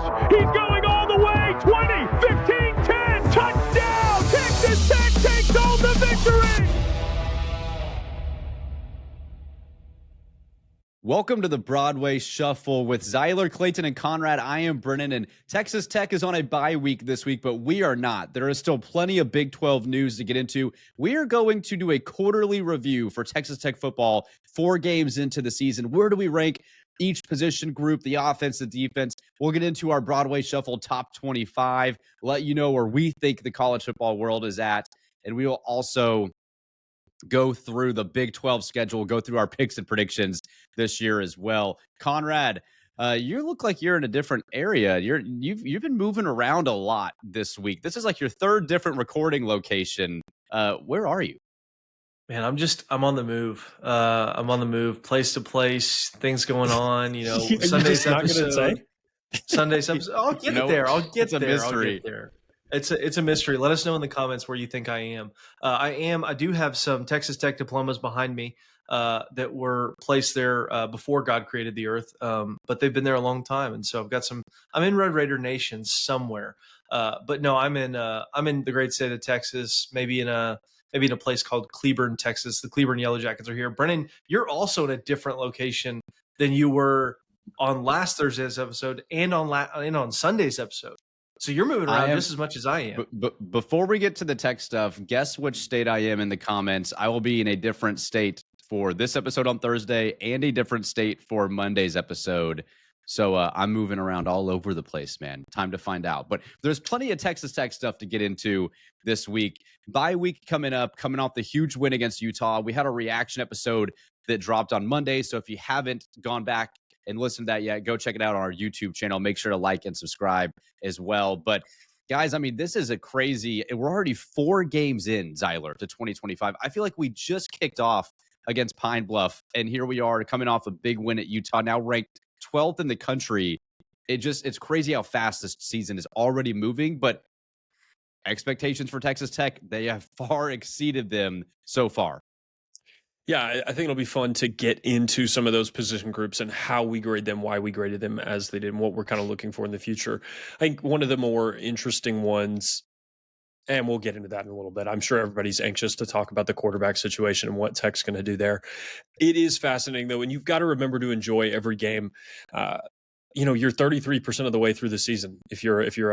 He's going all the way. 20, 15, 10. Touchdown. Texas Tech takes home the victory. Welcome to the Broadway Shuffle with Zyler, Clayton, and Conrad. I am Brennan, and Texas Tech is on a bye week this week, but we are not. There is still plenty of Big 12 news to get into. We are going to do a quarterly review for Texas Tech football 4 games into the season. Where do we rank each position group, the offense, the defense? We'll get into our Broadway Shuffle top 25, let you know where we think the college football world is at, and we will also go through the Big 12 schedule, go through our picks and predictions this year as well. Conrad, you look like you're in a different area. You've been moving around a lot this week. This is like your 3rd different recording location. Where are you? Man, I'm on the move. I'm on the move, place to place, things going on, you know, Sunday's episode. Sunday's episode. I'll get there. I'll get there. It's a mystery. Let us know in the comments where you think I am. I do have some Texas Tech diplomas behind me that were placed there before God created the earth, but they've been there a long time, and so I've got some. I'm in Red Raider Nation somewhere, but no, I'm in the great state of Texas. Maybe in a place called Cleburne, Texas. The Cleburne Yellow Jackets are here. Brennan, you're also in a different location than you were on last Thursday's episode and on Sunday's episode. So you're moving around just as much as I am. But before we get to the tech stuff, guess which state I am in the comments. I will be in a different state for this episode on Thursday and a different state for Monday's episode. So I'm moving around all over the place, man. Time to find out. But there's plenty of Texas Tech stuff to get into this week. Bye week coming up, coming off the huge win against Utah. We had a reaction episode that dropped on Monday. So if you haven't gone back and listen to that yet, go check it out on our YouTube channel. Make sure to like and subscribe as well. But guys, I mean, this is a crazy, we're already 4 games in, Zyler, to 2025. I feel like we just kicked off against Pine Bluff, and here we are coming off a big win at Utah, now ranked 12th in the country. It's crazy how fast this season is already moving, but expectations for Texas Tech, they have far exceeded them so far. Yeah, I think it'll be fun to get into some of those position groups and how we grade them, why we graded them as they did, and what we're kind of looking for in the future. I think one of the more interesting ones, and we'll get into that in a little bit. I'm sure everybody's anxious to talk about the quarterback situation and what Tech's going to do there. It is fascinating, though, and you've got to remember to enjoy every game. You're 33% of the way through the season. If you're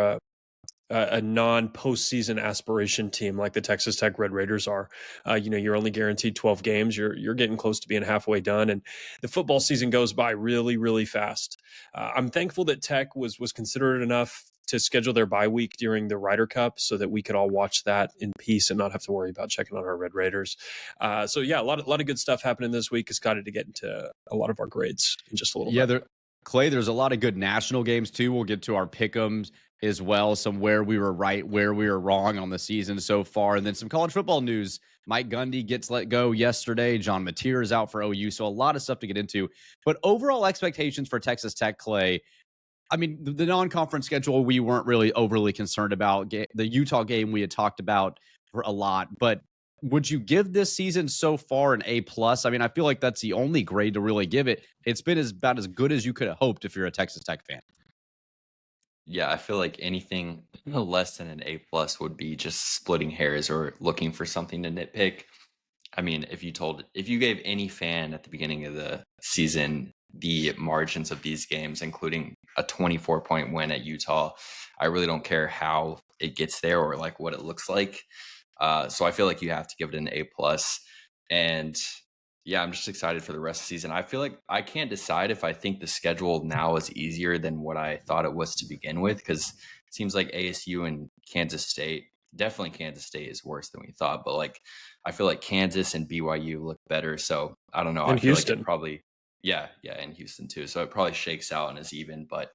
a non-postseason aspiration team like the Texas Tech Red Raiders are, you're only guaranteed 12 games. You're getting close to being halfway done, and the football season goes by really, really fast. I'm thankful that Tech was considerate enough to schedule their bye week during the Ryder Cup so that we could all watch that in peace and not have to worry about checking on our Red Raiders. So yeah, a lot of good stuff happening this week. Excited to get into a lot of our grades in just a little bit. Clay, there's a lot of good national games too. We'll get to our pick'ems as well, some where we were right, where we were wrong on the season so far, and then some college football news. Mike Gundy gets let go yesterday. John Mateer is out for OU, so a lot of stuff to get into. But overall expectations for Texas Tech, Clay, I mean, the non-conference schedule we weren't really overly concerned about. The Utah game we had talked about for a lot, but would you give this season so far an A+? I mean, I feel like that's the only grade to really give it. It's been about as good as you could have hoped if you're a Texas Tech fan. Yeah, I feel like anything less than an A+ would be just splitting hairs or looking for something to nitpick. I mean, if you gave any fan at the beginning of the season the margins of these games, including a 24-point win at Utah, I really don't care how it gets there or like what it looks like. So I feel like you have to give it an A+. And yeah, I'm just excited for the rest of the season. I feel like I can't decide if I think the schedule now is easier than what I thought it was to begin with, because it seems like ASU and Kansas State, definitely Kansas State is worse than we thought, but like I feel like Kansas and BYU look better. So I don't know. And I feel Houston. like it probably, yeah, and Houston too. So it probably shakes out and is even. But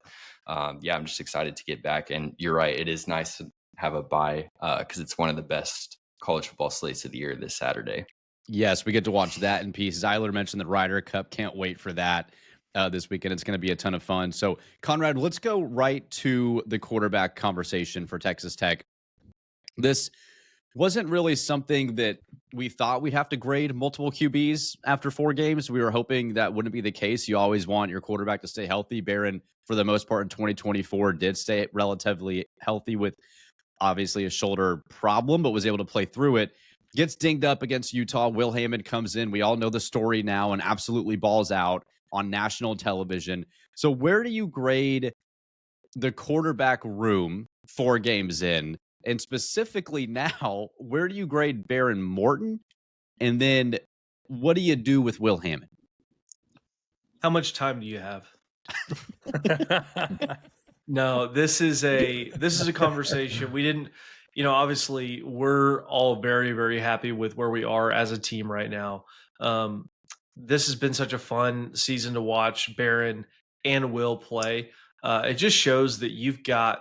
yeah, I'm just excited to get back. And you're right, it is nice to have a bye because it's one of the best college football slates of the year this Saturday. Yes, we get to watch that in peace. Zyler mentioned the Ryder Cup. Can't wait for that this weekend. It's going to be a ton of fun. So, Conrad, let's go right to the quarterback conversation for Texas Tech. This wasn't really something that we thought we'd have to grade multiple QBs after 4 games. We were hoping that wouldn't be the case. You always want your quarterback to stay healthy. Barron for the most part in 2024, did stay relatively healthy with obviously a shoulder problem, but was able to play through it. Gets dinged up against Utah. Will Hammond comes in. We all know the story now and absolutely balls out on national television. So where do you grade the quarterback room 4 games in? And specifically now, where do you grade Behren Morton? And then what do you do with Will Hammond? How much time do you have? No, this is a conversation. We didn't, obviously we're all very, very happy with where we are as a team right now. This has been such a fun season to watch Behren and Will play. It just shows that you've got,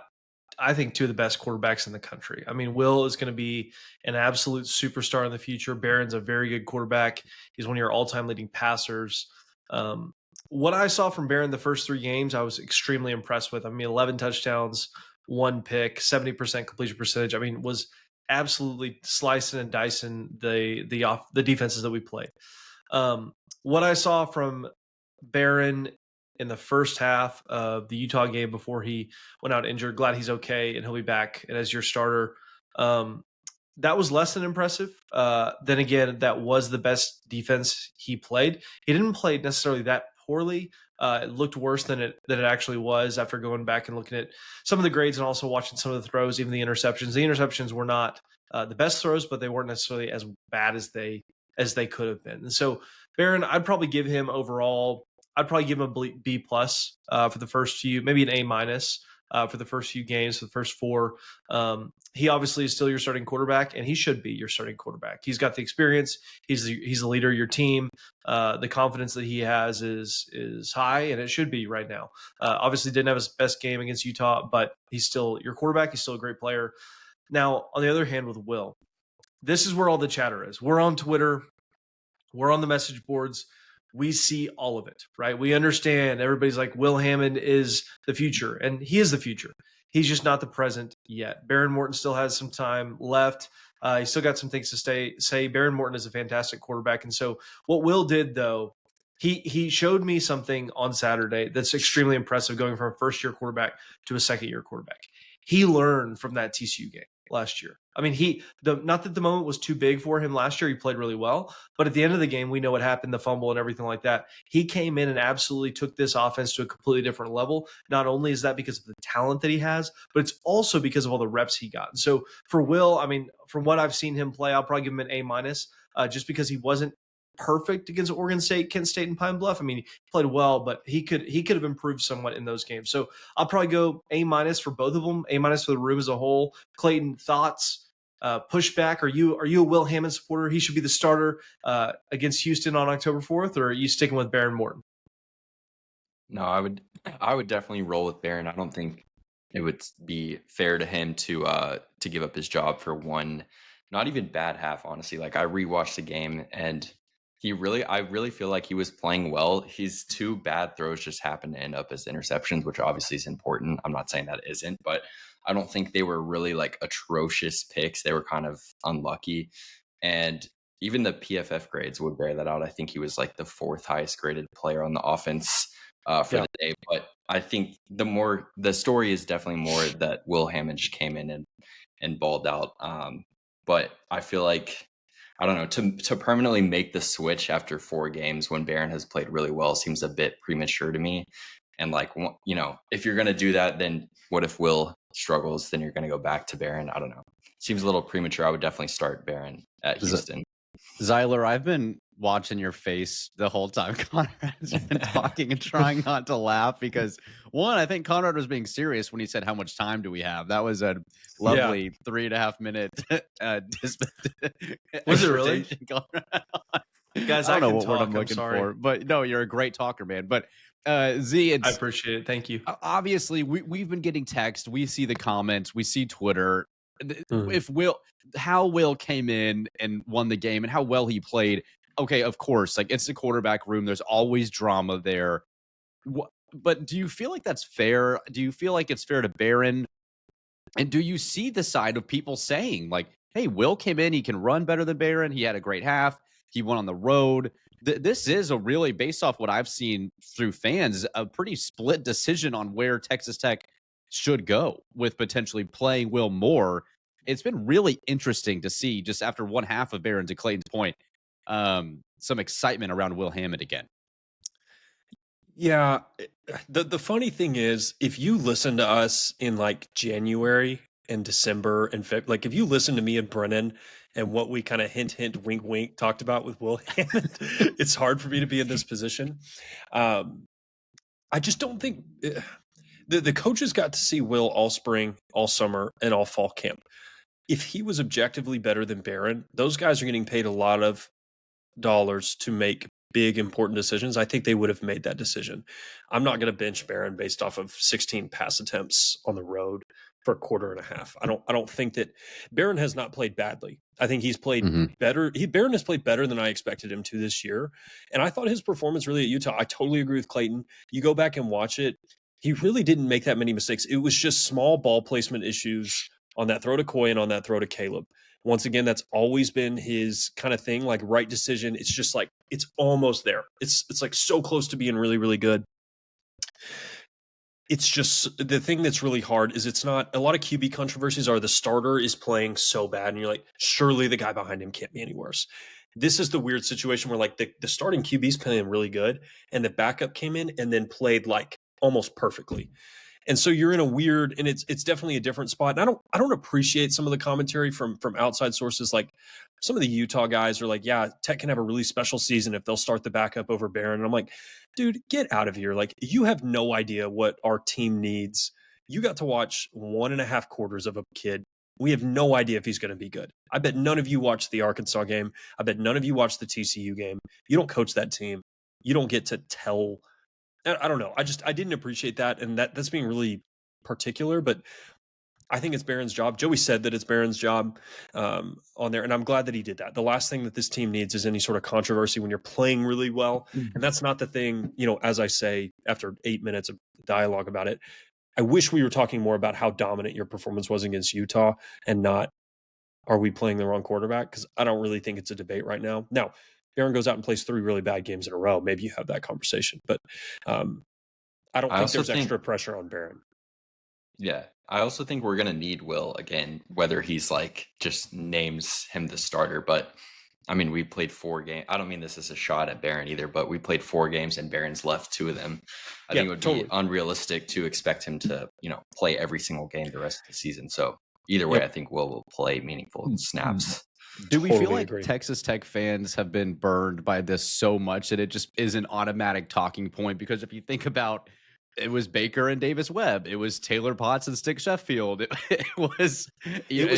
I think, 2 of the best quarterbacks in the country. I mean, Will is going to be an absolute superstar in the future. Behrens a very good quarterback. He's one of your all-time leading passers. What I saw from Behren the first 3 games, I was extremely impressed with. I mean, 11 touchdowns, 1 pick, 70% completion percentage. I mean, was absolutely slicing and dicing the defenses that we played. What I saw from Behren in the first half of the Utah game before he went out injured, glad he's okay and he'll be back and as your starter. That was less than impressive. Then again, that was the best defense he played. He didn't play necessarily that poorly. It looked worse than it actually was after going back and looking at some of the grades and also watching some of the throws, even the interceptions. The interceptions were not the best throws, but they weren't necessarily as bad as they could have been. And so Behren, I'd probably give him overall, I'd probably give him a B plus for the first few, maybe an A minus for the first few games, for the first 4. He obviously is still your starting quarterback, and he should be your starting quarterback. He's got the experience. He's the leader of your team. The confidence that he has is high, and it should be right now. Obviously, didn't have his best game against Utah, but he's still your quarterback. He's still a great player. Now, on the other hand, with Will, this is where all the chatter is. We're on Twitter. We're on the message boards. We see all of it, right? We understand everybody's like, Will Hammond is the future, and he is the future. He's just not the present yet. Behren Morton still has some time left. He's still got some things to say. Behren Morton is a fantastic quarterback. And so what Will did, though, he showed me something on Saturday that's extremely impressive, going from a first-year quarterback to a second-year quarterback. He learned from that TCU game last year. I mean, not that the moment was too big for him last year. He played really well. But at the end of the game, we know what happened, the fumble and everything like that. He came in and absolutely took this offense to a completely different level. Not only is that because of the talent that he has, but it's also because of all the reps he got. And so for Will, I mean, from what I've seen him play, I'll probably give him an A minus just because he wasn't perfect against Oregon State, Kent State, and Pine Bluff. I mean, he played well, but he could have improved somewhat in those games. So I'll probably go A minus for both of them, A minus for the room as a whole. Clayton, thoughts? Pushback? Are you a Will Hammond supporter? He should be the starter against Houston on October 4th, or are you sticking with Behren Morton? No, I would definitely roll with Behren. I don't think it would be fair to him to give up his job for one, not even bad half, honestly. Like, I rewatched the game, and I really feel like he was playing well. His 2 bad throws just happened to end up as interceptions, which obviously is important. I'm not saying that it isn't, but I don't think they were really like atrocious picks. They were kind of unlucky. And even the PFF grades would bear that out. I think he was like the 4th highest graded player on the offense for the day. But I think the story is definitely more that Will Hammond came in and balled out. But I feel like, I don't know, to permanently make the switch after 4 games when Behren has played really well seems a bit premature to me. And like, if you're going to do that, then what if Will struggles? Then you're going to go back to Behren. I don't know. Seems a little premature. I would definitely start Behren at Houston. Zyler, I've been watching your face the whole time Conrad's been talking and trying not to laugh because, one, I think Conrad was being serious when he said, how much time do we have? That was a lovely 3.5 minute was it really? Guys, I don't know what word I'm looking for, but no, you're a great talker, man. But Z, I appreciate it. Thank you. Obviously, we've been getting text. We see the comments. We see Twitter. How Will came in and won the game and how well he played. Okay, of course, like, it's the quarterback room. There's always drama there. But do you feel like that's fair? Do you feel like it's fair to Behren? And do you see the side of people saying, like, hey, Will came in, he can run better than Behren. He had a great half. He went on the road. this is a really, based off what I've seen through fans, a pretty split decision on where Texas Tech should go with potentially playing Will more. It's been really interesting to see, just after one half of Barron, to Clayton's point, some excitement around Will Hammond again. Yeah. The funny thing is, if you listen to us in like January and December and like if you listen to me and Brennan and what we kind of hint, wink, wink talked about with Will Hammond, it's hard for me to be in this position. I just don't think the coaches got to see Will all spring, all summer, and all fall camp. If he was objectively better than Barron, those guys are getting paid a lot of dollars to make big, important decisions. I think they would have made that decision. I'm not going to bench Barron based off of 16 pass attempts on the road for a quarter and a half. I don't think that Barron has not played badly. I think he's played better. Barron has played better than I expected him to this year. And I thought his performance really at Utah, I totally agree with Clayton. You go back and watch it. He really didn't make that many mistakes. It was just small ball placement issues on that throw to Coy and on that throw to Caleb. Once again, that's always been his kind of thing, like right decision. It's just like, it's almost there. It's like so close to being really, really good. It's just the thing that's really hard is it's not, a lot of QB controversies are the starter is playing so bad and you're like, surely the guy behind him can't be any worse. This is the weird situation where like the starting QB's playing really good and the backup came in and then played like almost perfectly. And so you're in a weird, and it's definitely a different spot. And I don't appreciate some of the commentary from outside sources. Like some of the Utah guys are like, yeah, Tech can have a really special season if they'll start the backup over Barron. And I'm like, dude, get out of here. Like you have no idea what our team needs. You got to watch 1.5 quarters of a kid. We have no idea if he's going to be good. I bet none of you watched the Arkansas game. I bet none of you watched the TCU game. You don't coach that team. You don't get to tell. I don't know. I didn't appreciate that. And that's being really particular, but I think it's Barron's job. Joey said that it's Barron's job on there. And I'm glad that he did that. The last thing that this team needs is any sort of controversy when you're playing really well. And that's not the thing, as I say, after 8 minutes of dialogue about it, I wish we were talking more about how dominant your performance was against Utah and not, are we playing the wrong quarterback? Because I don't really think it's a debate right now. Now, Barron goes out and plays 3 really bad games in a row. Maybe you have that conversation, but I don't think there's extra pressure on Barron. Yeah. I also think we're going to need Will again, whether he's like just names him the starter. But I mean, we played 4 games. I don't mean this as a shot at Barron either, but we played 4 games and Barron's left 2 of them. I think it would be unrealistic to expect him to, play every single game the rest of the season. So either way, I think will play meaningful snaps. Do we feel like Texas Tech fans have been burned by this so much that it just is an automatic talking point? Because if you think about, it was Baker and Davis Webb, it was Taylor Potts and Stick Sheffield, it was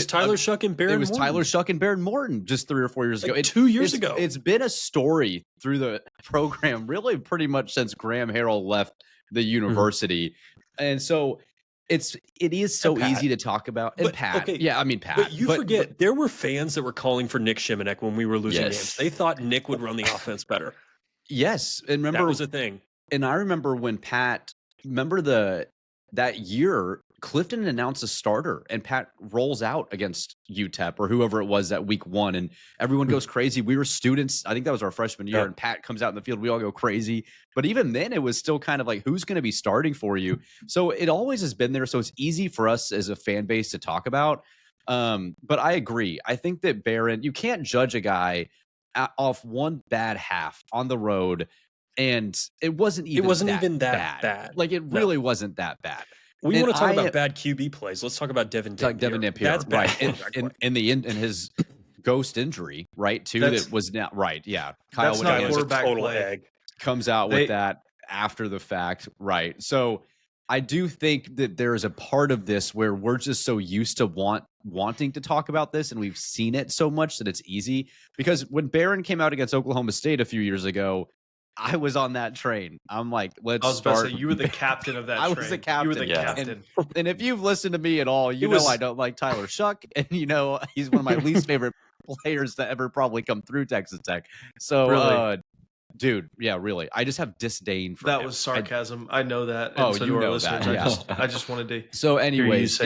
Tyler Shuck and Barron. It was Tyler Shuck and Barron Morton just 3 or 4 years ago. 2 years ago. It's been a story through the program, really, pretty much since Graham Harrell left the university, and so. It is so easy to talk about. And Pat. Okay. Yeah, I mean, Pat. But you forget, there were fans that were calling for Nick Shimanek when we were losing games. They thought Nick would run the offense better. Yes. And remember, that was a thing. And I remember when Pat, that year, Clifton announced a starter and Pat rolls out against UTEP or whoever it was that week 1 and everyone goes crazy. We were students. I think that was our freshman year and Pat comes out in the field. We all go crazy. But even then it was still kind of like, who's going to be starting for you? So it always has been there. So it's easy for us as a fan base to talk about. But I agree. I think that Barron, you can't judge a guy off one bad half on the road. And it wasn't even that bad. Like it really wasn't that bad. We want to talk about bad QB plays. Let's talk about Devin Dampier. Devin Dampier, that's bad. Right. In his ghost injury, right? Too, that was now right. Yeah, Kyle that's not quarterback total egg. Comes out with that after the fact, right? So I do think that there is a part of this where we're just so used to wanting to talk about this, and we've seen it so much that it's easy. Because when Barron came out against Oklahoma State a few years ago, I was on that train. I'm like, let's start. About to say, you were the captain of that train. I was the captain. You were the captain. And if you've listened to me at all, I don't like Tyler Shuck. And he's one of my least favorite players to ever probably come through Texas Tech. So, really? Dude, yeah, really. I just have disdain for that. Him. Was sarcasm. I know that. And so you know that. Yeah. I just wanted to So anyways,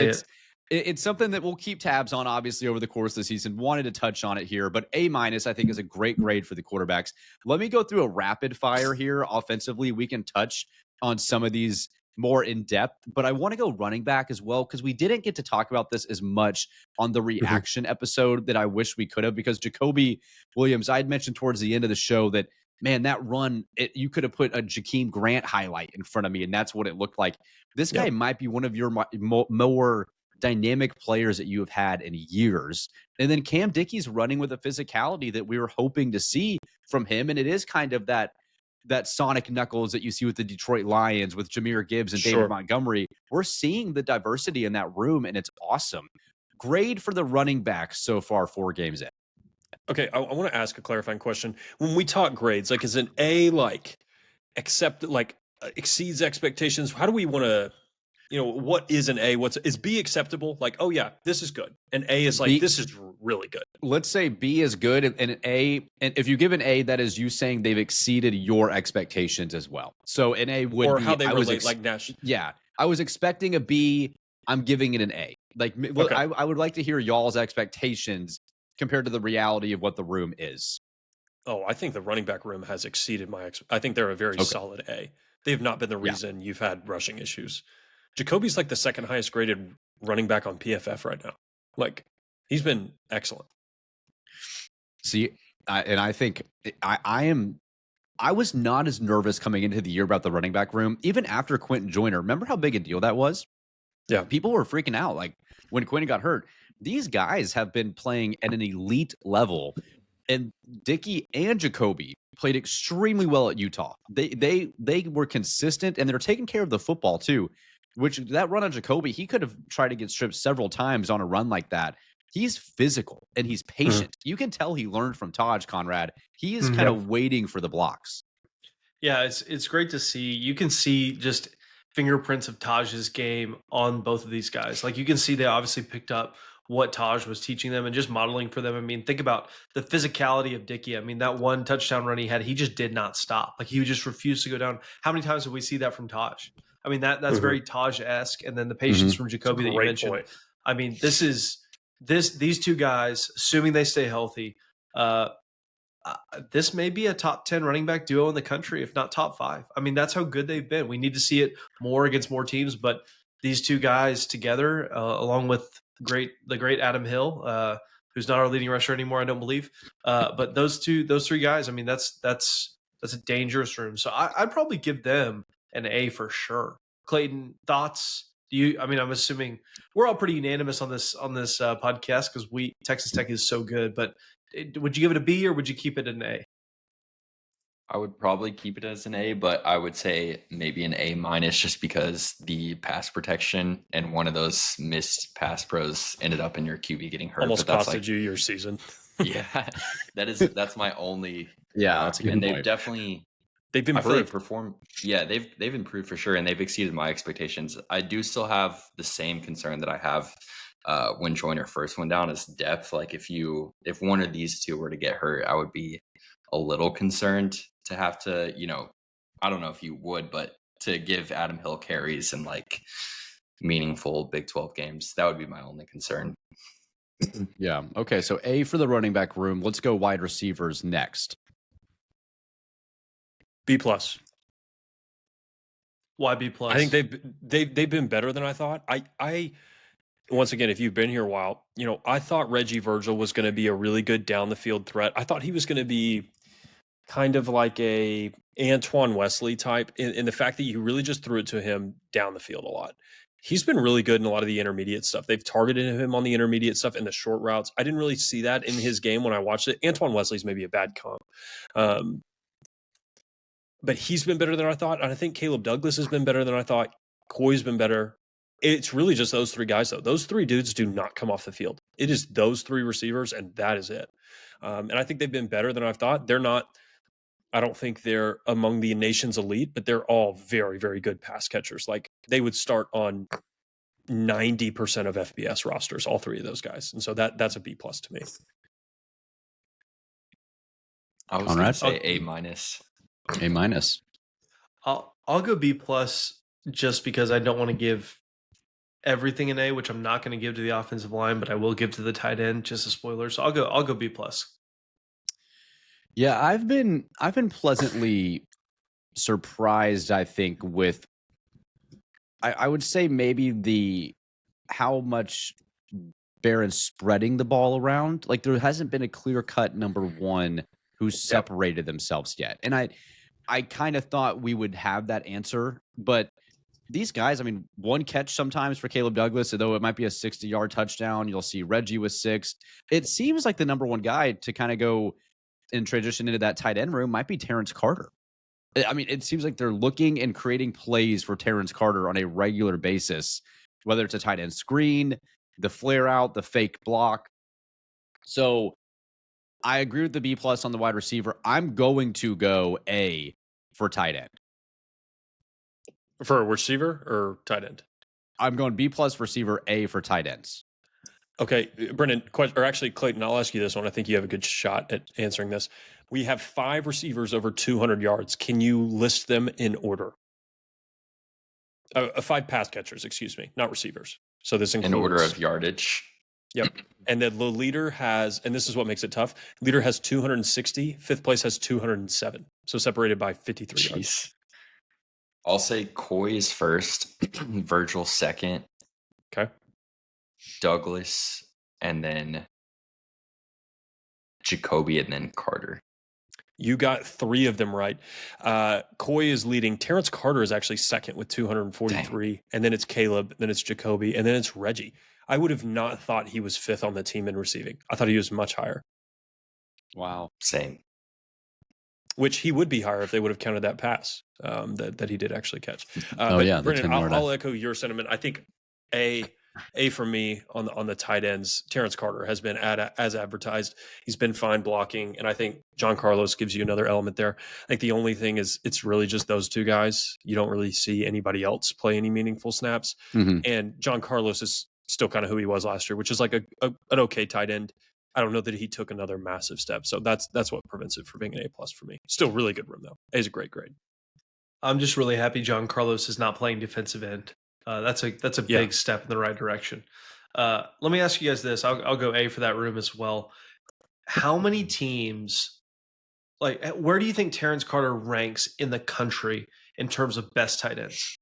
It's something that we'll keep tabs on, obviously, over the course of the season. Wanted to touch on it here, but A-, I think, is a great grade for the quarterbacks. Let me go through a rapid fire here offensively. We can touch on some of these more in depth, but I want to go running back as well, because we didn't get to talk about this as much on the reaction episode that I wish we could have, because Jacoby Williams, I had mentioned towards the end of the show that, man, that run, you could have put a Jakeem Grant highlight in front of me, and that's what it looked like. This guy might be one of your more dynamic players that you have had in years. And then Cam Dickey's running with a physicality that we were hoping to see from him, and it is kind of that Sonic Knuckles that you see with the Detroit Lions, with Jahmyr Gibbs and David Montgomery. We're seeing the diversity in that room, and it's awesome. Grade for the running backs so far, 4 games in. Okay, I want to ask a clarifying question. When we talk grades, like, is an A exceeds expectations? How do we want to, what is an A? Is B acceptable? Like, oh yeah, this is good. And A is like, B, this is really good. Let's say B is good, and an A, and if you give an A, that is you saying they've exceeded your expectations as well. So an A would be, how they relate, like Nash. Yeah, I was expecting a B. I'm giving it an A. Like, okay. I would like to hear y'all's expectations compared to the reality of what the room is. Oh, I think the running back room has exceeded I think they're a very solid A. They have not been the reason you've had rushing issues. Jacoby's like the second highest graded running back on PFF right now. Like, he's been excellent. See, I think I was not as nervous coming into the year about the running back room, even after Quentin Joyner. Remember how big a deal that was? Yeah. People were freaking out. Like, when Quentin got hurt, these guys have been playing at an elite level, and Dickey and Jacoby played extremely well at Utah. They were consistent, and they're taking care of the football too. Which, that run on Jacoby, he could have tried to get stripped several times on a run like that. He's physical and he's patient. You can tell he learned from Taj, Conrad. He is kind of waiting for the blocks. Yeah, it's great to see. You can see just fingerprints of Taj's game on both of these guys. Like, you can see they obviously picked up what Taj was teaching them and just modeling for them. I mean, think about the physicality of Dickey. I mean, that one touchdown run he had, he just did not stop. Like, he just refused to go down. How many times did we see that from Taj? I mean, that's very Taj-esque. And then the patience from Jacoby that you mentioned. Point. I mean, these two guys, assuming they stay healthy, this may be a top 10 running back duo in the country, if not top 5. I mean, that's how good they've been. We need to see it more against more teams, but these two guys together, along with the great Adam Hill, who's not our leading rusher anymore, I don't believe. But those 3 guys, I mean, that's a dangerous room. So I'd probably give them an A for sure. Clayton, thoughts? I'm assuming we're all pretty unanimous on this podcast because Texas Tech is so good. But would you give it a B or would you keep it an A? I would probably keep it as an A, but I would say maybe an A- just because the pass protection and one of those missed pass pros ended up in your QB getting hurt. Almost costed you your season. Yeah, that's my only. Yeah, that's a good point. They've improved. They've improved for sure, and they've exceeded my expectations. I do still have the same concern that I have when Joyner first went down, is depth. Like, if one of these two were to get hurt, I would be a little concerned to have to, I don't know if you would, but to give Adam Hill carries in like meaningful Big 12 games, that would be my only concern. Yeah. Okay. So A for the running back room. Let's go wide receivers next. B+. Why B+? I think they've been better than I thought. I once again, if you've been here a while, I thought Reggie Virgil was going to be a really good down the field threat. I thought he was going to be kind of like a Antoine Wesley type in the fact that you really just threw it to him down the field a lot. He's been really good in a lot of the intermediate stuff. They've targeted him on the intermediate stuff and the short routes. I didn't really see that in his game when I watched it. Antoine Wesley's maybe a bad comp. But he's been better than I thought. And I think Caleb Douglas has been better than I thought. Coy's been better. It's really just those 3 guys, though. Those 3 dudes do not come off the field. It is those 3 receivers, and that is it. And I think they've been better than I thought. They're not, I don't think they're among the nation's elite, but they're all very, very good pass catchers. Like, they would start on 90% of FBS rosters, all 3 of those guys. And so that's a B+ to me. I was going to say A-. A-. I'll go B+ just because I don't want to give everything an A, which I'm not going to give to the offensive line, but I will give to the tight end. Just a spoiler, so I'll go B plus. Yeah, I've been pleasantly surprised. I think with I would say maybe how much Barron's spreading the ball around. Like there hasn't been a clear cut number one who's separated themselves yet, and I kind of thought we would have that answer, but these guys, I mean, one catch sometimes for Caleb Douglas, though it might be a 60-yard touchdown. You'll see Reggie with 6. It seems like the number one guy to kind of go and transition into that tight end room might be Terrence Carter. I mean, it seems like they're looking and creating plays for Terrence Carter on a regular basis, whether it's a tight end screen, the flare out, the fake block. So I agree with the B plus on the wide receiver. I'm going to go A for tight end. For a receiver or tight end? I'm going B plus receiver, A for tight ends. Okay, Brennan, or actually Clayton, I'll ask you this one. I think you have a good shot at answering this. We have 5 receivers over 200 yards. Can you list them in order? 5 pass catchers, excuse me, not receivers. So this includes... In order of yardage. Yep. And then the leader has, and this is what makes it tough, leader has 260, 5th place has 207. So separated by 53 yards. I'll say Coy is first, Virgil second. Okay. Douglas, and then Jacoby, and then Carter. You got 3 of them right. Coy is leading. Terrence Carter is actually second with 243. Dang. And then it's Caleb, then it's Jacoby, and then it's Reggie. I would have not thought he was 5th on the team in receiving. I thought he was much higher. Wow. Same. Which he would be higher if they would have counted that pass that he did actually catch. Brennan, I'll echo your sentiment. I think A for me on the tight ends. Terrence Carter has been as advertised. He's been fine blocking, and I think John Carlos gives you another element there. I think the only thing is it's really just those 2 guys. You don't really see anybody else play any meaningful snaps. Mm-hmm. And John Carlos is still kind of who he was last year, which is like an okay tight end. I don't know that he took another massive step. So that's what prevents it from being an A+ for me. Still really good room though. A is a great grade. I'm just really happy John Carlos is not playing defensive end. That's a big step in the right direction. Let me ask you guys this. I'll go A for that room as well. How many teams, like where do you think Terrence Carter ranks in the country in terms of best tight ends?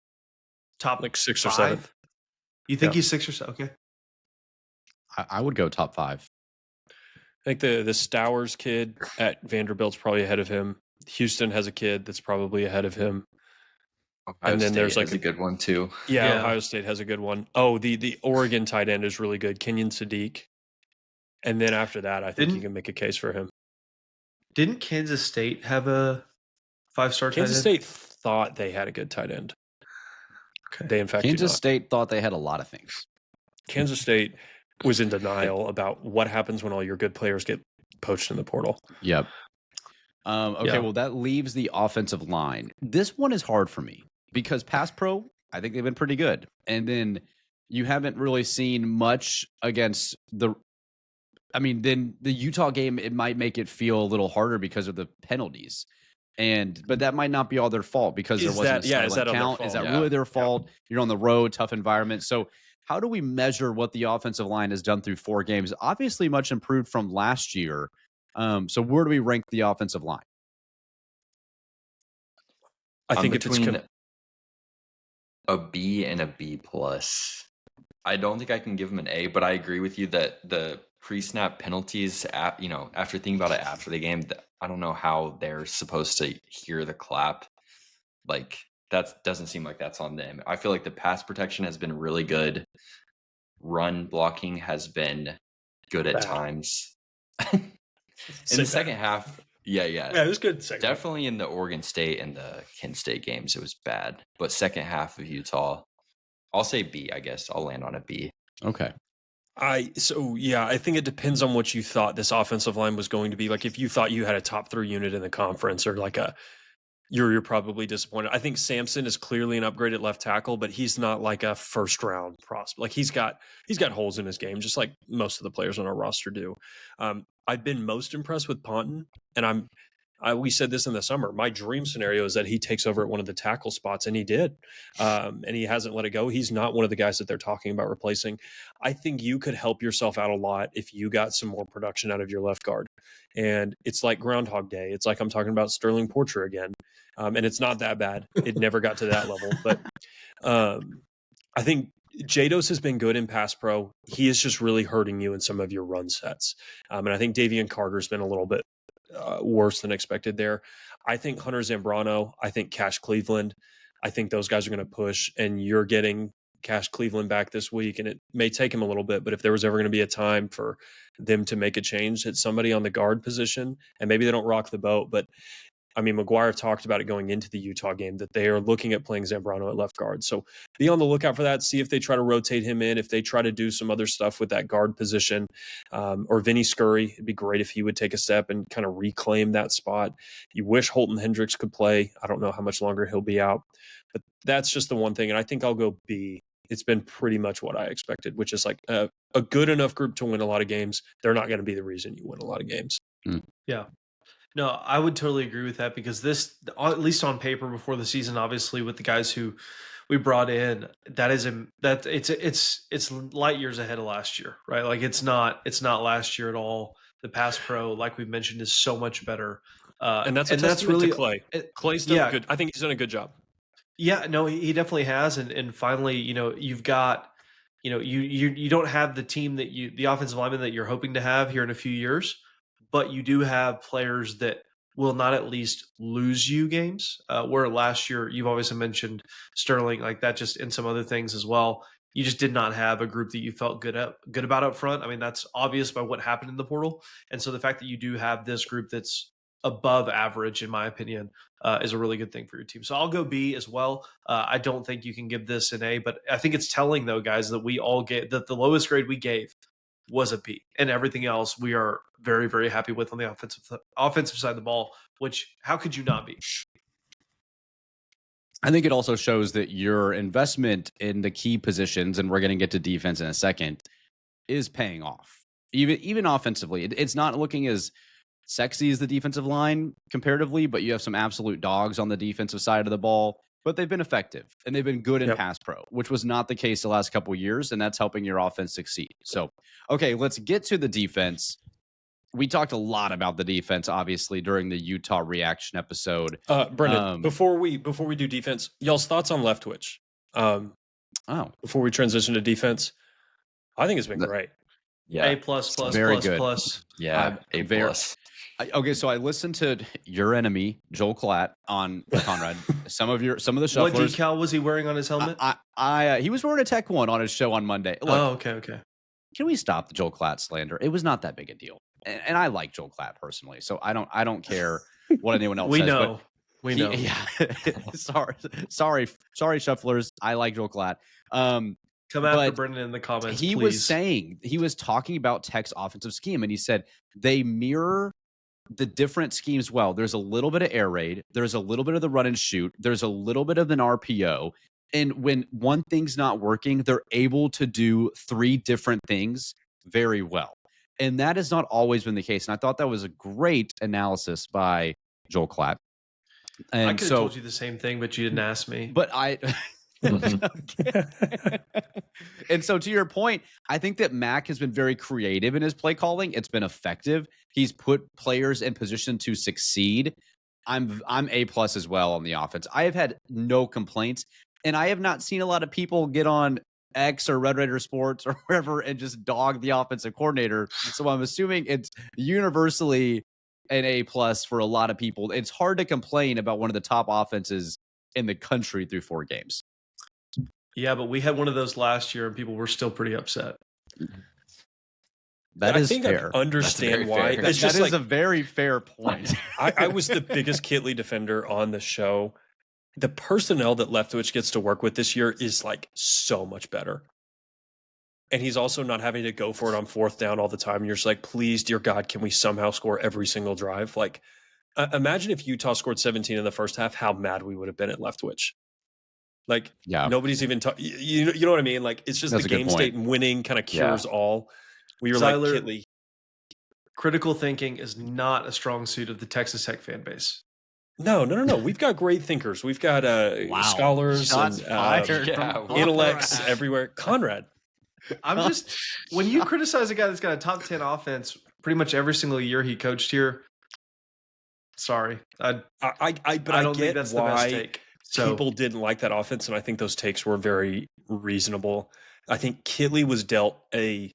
Top like 6 5? or 7. You think he's 6 or 7? Okay. I would go top 5. I think the Stowers kid at Vanderbilt's probably ahead of him. Houston has a kid that's probably ahead of him. Ohio and then State there's like a good one too. Yeah, Ohio State has a good one. Oh, the Oregon tight end is really good, Kenyon Sadiq. And then after that, I think you can make a case for him. Didn't Kansas State have a 5-star tight end? Kansas State thought they had a good tight end. Okay. They in fact Kansas State thought they had a lot of things. Kansas State was in denial about what happens when all your good players get poached in the portal. Yep. Well, that leaves the offensive line. This one is hard for me because pass pro, I think they've been pretty good. And then you haven't really seen much against then the Utah game, it might make it feel a little harder because of the penalties. But that might not be all their fault because there wasn't a silent count. Is that really their fault? Yeah. You're on the road, tough environment. So how do we measure what the offensive line has done through 4 games? Obviously much improved from last year. So where do we rank the offensive line? I think between a B and a B+. I don't think I can give him an A, but I agree with you that the pre-snap penalties, after thinking about it after the game, I don't know how they're supposed to hear the clap. Like, that doesn't seem like that's on them. I feel like the pass protection has been really good. Run blocking has been good at times. In the second half, it was good. Definitely in the Oregon State and the Kent State games, it was bad. But second half of Utah, I'll say B, I guess. I'll land on a B. Okay. I think it depends on what you thought this offensive line was going to be. Like if you thought you had a top 3 unit in the conference or like you're probably disappointed. I think Sampson is clearly an upgrade at left tackle, but he's not like a first round prospect. Like he's got holes in his game, just like most of the players on our roster do. I've been most impressed with Ponton, and We said this in the summer. My dream scenario is that he takes over at one of the tackle spots, and he did. And he hasn't let it go. He's not one of the guys that they're talking about replacing. I think you could help yourself out a lot if you got some more production out of your left guard. And it's like Groundhog Day. It's like I'm talking about Sterling Porcher again. And it's not that bad. It never got to that level. But I think Jados has been good in pass pro. He is just really hurting you in some of your run sets. And I think Davian Carter's been a little bit worse than expected there. I think Hunter Zambrano, I think Cash Cleveland, I think those guys are going to push, and you're getting Cash Cleveland back this week, and it may take him a little bit, but if there was ever going to be a time for them to make a change, it's somebody on the guard position, and maybe they don't rock the boat, but I mean, McGuire talked about it going into the Utah game that they are looking at playing Zambrano at left guard. So be on the lookout for that. See if they try to rotate him in, if they try to do some other stuff with that guard position. Or Vinny Scurry, it'd be great if he would take a step and kind of reclaim that spot. You wish Holton Hendricks could play. I don't know how much longer he'll be out. But that's just the one thing. And I think I'll go B. It's been pretty much what I expected, which is like a good enough group to win a lot of games. They're not going to be the reason you win a lot of games. Yeah. No, I would totally agree with that, because this, at least on paper before the season, obviously with the guys who we brought in, it's light years ahead of last year, right? Like it's not last year at all. The pass pro, like we mentioned, is so much better. And that's really to Clay. Clay's done good. I think he's done a good job. Yeah, no, he definitely has. And finally, you've got, you don't have the team the offensive lineman that you're hoping to have here in a few years, but you do have players that will not at least lose you games. Where last year, you've obviously mentioned Sterling, like that, just and some other things as well. You just did not have a group that you felt good about up front. I mean, that's obvious by what happened in the portal. And so the fact that you do have this group that's above average, in my opinion, is a really good thing for your team. So I'll go B as well. I don't think you can give this an A, but I think it's telling, though, guys, that we all get that the lowest grade we gave was a B, and everything else we are very, very happy with on the offensive side of the ball, which how could you not be? I think it also shows that your investment in the key positions, and we're going to get to defense in a second, is paying off. Even offensively, it's not looking as sexy as the defensive line comparatively, but you have some absolute dogs on the defensive side of the ball. But they've been effective, and they've been good in pass pro, which was not the case the last couple of years, and that's helping your offense succeed. So, okay, let's get to the defense. We talked a lot about the defense, obviously, during the Utah reaction episode. Brendan, before we do defense, y'all's thoughts on Leftwich? Before we transition to defense, I think it's been great. Yeah, A plus. Yeah, A plus. Okay, so I listened to your enemy, Joel Klatt, on Conrad. some of the shufflers. What decal was he wearing on his helmet? He was wearing a Tech One on his show on Monday. Look, okay. Can we stop the Joel Klatt slander? It was not that big a deal, and I like Joel Klatt personally, so I don't care what anyone else says. We know. Yeah. sorry, shufflers. I like Joel Klatt. Come after Brendan in the comments. He was talking about Tech's offensive scheme, and he said they mirror the different schemes well. There's a little bit of air raid. There's a little bit of the run and shoot. There's a little bit of an RPO. And when one thing's not working, they're able to do three different things very well. And that has not always been the case. And I thought that was a great analysis by Joel Klatt. And I could have told you the same thing, but you didn't ask me. But and so to your point, I think that Mac has been very creative in his play calling. It's been effective. He's put players in position to succeed. I'm A plus as well on the offense. I have had no complaints, and I have not seen a lot of people get on X or Red Raider Sports or wherever and just dog the offensive coordinator. So I'm assuming it's universally an A plus for a lot of people. It's hard to complain about one of the top offenses in the country through 4 games. Yeah, but we had one of those last year, and people were still pretty upset. That is fair. I understand why. That is a very fair point. I was the biggest Kitley defender on the show. The personnel that Leftwich gets to work with this year is like so much better. And he's also not having to go for it on 4th down all the time. You're just like, please, dear God, can we somehow score every single drive? Like, imagine if Utah scored 17 in the first half, how mad we would have been at Leftwich. Like, nobody's even you know what I mean? Like, it's just the game state and winning kind of cures all. We were Zyler, like, Kitley, critical thinking is not a strong suit of the Texas Tech fan base. No. We've got great thinkers. We've got scholars Shots and intellects everywhere. Conrad. I'm just when you criticize a guy that's got a top 10 offense pretty much every single year he coached here. Sorry, I don't think that's the best take. So people didn't like that offense, and I think those takes were very reasonable. I think Kitley was dealt a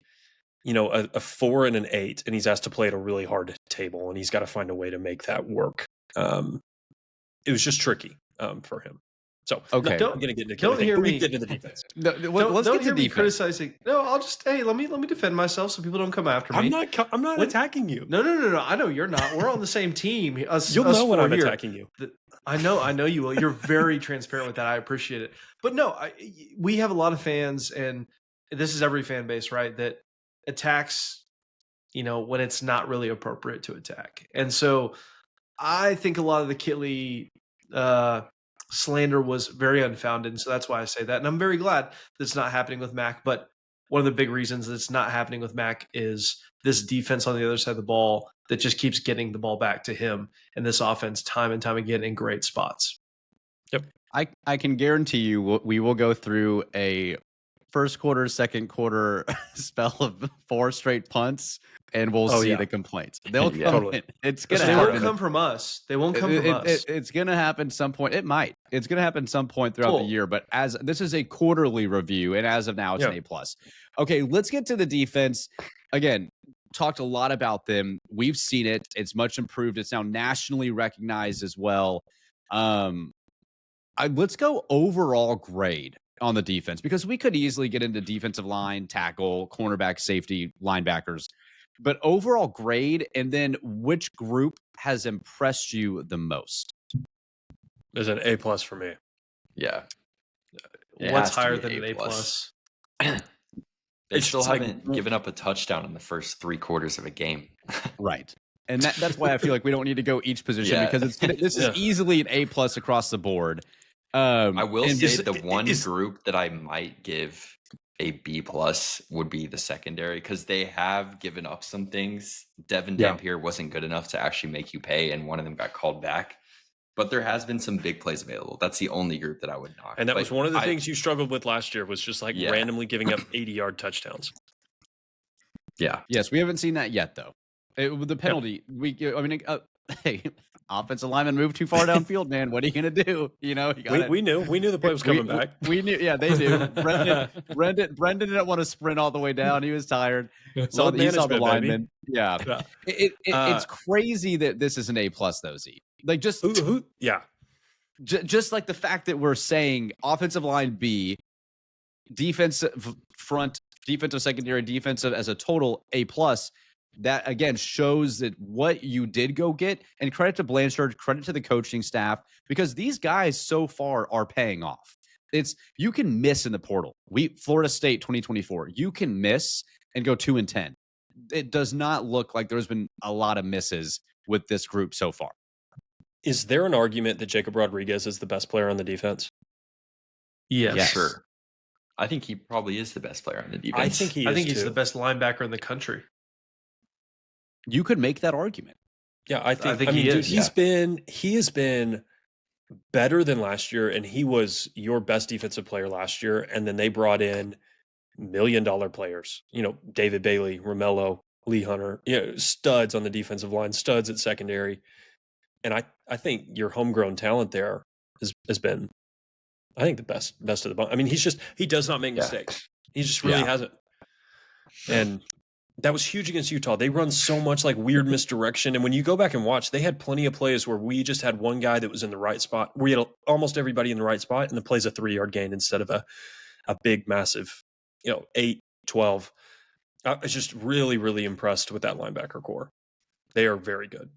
4 and an 8, and he's asked to play at a really hard table, and he's got to find a way to make that work. It was just tricky for him. So okay, I'm going to get into don't hear me get into the defense. Let's get to defense. Criticizing. No, I'll just let me defend myself so people don't come after me. I'm not attacking you. No. I know you're not. We're on the same team. You'll know when I'm attacking you. I know you will. You're very transparent with that. I appreciate it. But no, we have a lot of fans, and this is every fan base, right? That attacks, when it's not really appropriate to attack. And so I think a lot of the Kitley slander was very unfounded, and so that's why I say that. And I'm very glad that it's not happening with Mac. But one of the big reasons that it's not happening with Mac is this defense on the other side of the ball that just keeps getting the ball back to him, and this offense time and time again in great spots. Yep, I can guarantee you we will go through a first quarter, second quarter spell of 4 straight punts, and we'll see the complaints. They'll come totally. in. It's gonna They happen. won't come from us. They won't come from us. It's gonna happen some point. It might. It's gonna happen some point throughout the year. But as this is a quarterly review, and as of now, it's an A+. Okay, let's get to the defense. Again, talked a lot about them. We've seen it. It's much improved. It's now nationally recognized as well. Let's go overall grade on the defense, because we could easily get into defensive line, tackle, cornerback, safety, linebackers, but overall grade, and then which group has impressed you the most? There's an A+ for me. Yeah. What's higher than an A+? They still haven't given up a touchdown in the first 3 quarters of a game. Right. And that's why I feel like we don't need to go each position, because this is easily an A+ across the board. I will say the one group that I might give a B+ would be the secondary, because they have given up some things. Devin Dampier wasn't good enough to actually make you pay, and one of them got called back. But there has been some big plays available. That's the only group that I would knock. And that was one of the things you struggled with last year, was just randomly giving up 80-yard touchdowns. Yeah. Yes, we haven't seen that yet, though. With the penalty, hey, offensive lineman moved too far downfield, man. What are you gonna do? We knew the play was coming back. We knew, yeah, they do. Brendan didn't want to sprint all the way down. He was tired. He saw the lineman. Yeah. It's crazy that this is an A+ though, Z. Like just like the fact that we're saying offensive line B, defensive front, defensive secondary, defensive as a total A+. That again shows that what you did go get, and credit to Blanchard, credit to the coaching staff, because these guys so far are paying off. You can miss in the portal. Florida State 2024, you can miss and go 2-10. It does not look like there's been a lot of misses with this group so far. Is there an argument that Jacob Rodriguez is the best player on the defense? Yes. Sure. I think he probably is the best player on the defense. I think he's the best linebacker in the country. You could make that argument. Yeah, I think he is. Dude, he has been better than last year, and he was your best defensive player last year. And then they brought in $1 million players. David Bailey, Romello, Lee Hunter, studs on the defensive line, studs at secondary. And I think your homegrown talent there has been, I think, the best of the bunch. I mean, he does not make mistakes. He just really hasn't. And that was huge against Utah. They run so much weird misdirection. And when you go back and watch, they had plenty of plays where we just had one guy that was in the right spot. We had almost everybody in the right spot, and the play's a 3-yard gain instead of a big, massive, 8, 12. I was just really, really impressed with that linebacker core. They are very good.